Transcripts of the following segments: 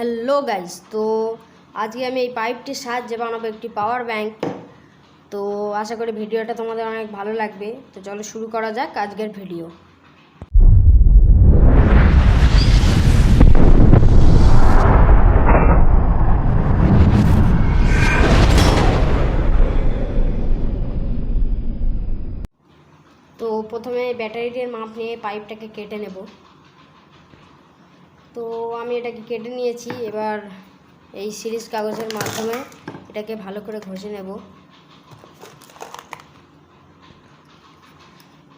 Hello guys, তো আজকে আমি এই পাইপটির সাহায্যে বানাবো একটি পাওয়ার ব্যাংক। তো আশা করি ভিডিওটা তোমাদের অনেক ভালো লাগবে। তো চলো শুরু করা যাক আজকের ভিডিও। তো প্রথমে ব্যাটারিটির মাপ নিয়ে পাইপটাকে কেটে নেব। তো আমি এটাকে কেটে নিয়েছি। এবার এই সিরিজ কাগজের মাধ্যমে এটাকে ভালো করে ঘষে নেব।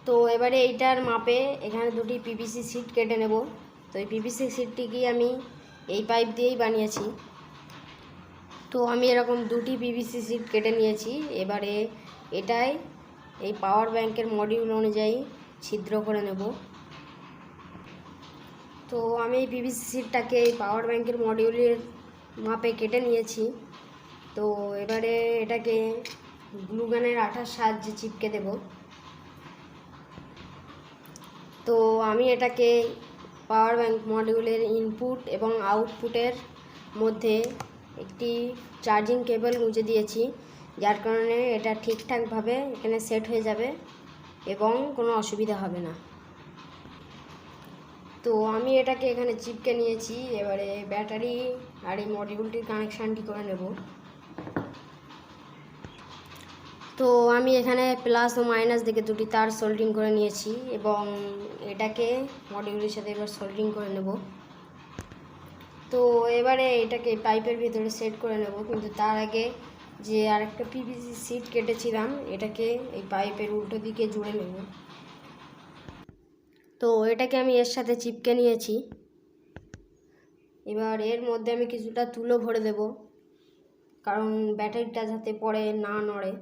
তো এবারে এইটার মাপে এখানে দুটি পিভিসি শিট কেটে নেব। তো এই পিভিসি শিটটিকে আমি এই পাইপ দিয়েই বানিয়েছি। তো আমি এরকম দুটি পিভিসি শিট কেটে নিয়েছি। এবারে এটাই এই পাওয়ার ব্যাংকের মডিউল অনুযায়ী ছিদ্র করে নেব। তো আমি এই পিভিসি শিটটাকে এই পাওয়ার ব্যাংকের মডিউলের মাপে কেটে নিয়েছি। তো এবারে এটাকে গ্লুগানের আঠার সাহায্যে চিপকে দেব। তো আমি এটাকে পাওয়ার ব্যাংক মডিউলের ইনপুট এবং আউটপুটের মধ্যে একটি চার্জিং কেবল গুঁজে দিয়েছি, যার কারণে এটা ঠিকঠাকভাবে এখানে সেট হয়ে যাবে এবং কোনো অসুবিধা হবে না। তো আমি এটাকে এখানে চিপকে নিয়েছি। এবারে ব্যাটারি আর এই মডিউলটির কানেকশানটি করে নেব। তো আমি এখানে প্লাস ও মাইনাস দিকে দুটি তার সোল্ডিং করে নিয়েছি এবং এটাকে মডিউলের সাথে এবার সোল্ডিং করে নেব। তো এবারে এটাকে পাইপের ভিতরে সেট করে নেব, কিন্তু তার আগে যে আরেকটা পিভিসি শিট কেটেছিলাম এটাকে এই পাইপের উল্টো দিকে জুড়ে নেব। তো এটাকে আমি এর সাথে চিপকে নিয়েছি। এবার এর মধ্যে আমি কিছুটা তুলো ভরে দেব, কারণ ব্যাটারিটা যাতে পরে না নড়ে।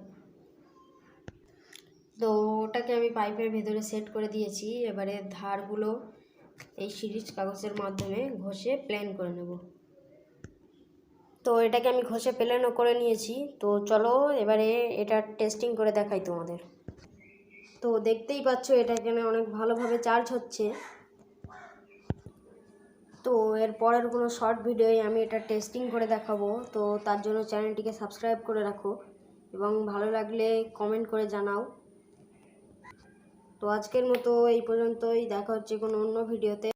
তো ওটাকে আমি পাইপের ভেতরে সেট করে দিয়েছি। এবারে ধারগুলো এই সিরিজ কাগজের মাধ্যমে ঘষে প্লেন করে নেব। তো এটাকে আমি ঘষে প্লেনও করে নিয়েছি। তো চলো এবারে এটা টেস্টিং করে দেখাই তোমাদের। তো দেখতেই পাচ্ছ এটা এখানে অনেক ভালোভাবে চার্জ হচ্ছে। তো এর পরের কোনো শর্ট ভিডিওয়ে আমি এটা টেস্টিং করে দেখাবো। তো তার জন্য চ্যানেলটিকে সাবস্ক্রাইব করে রাখো এবং ভালো লাগলে কমেন্ট করে জানাও। তো আজকের মতো এই পর্যন্তই, দেখা হচ্ছে কোনো অন্য ভিডিওতে।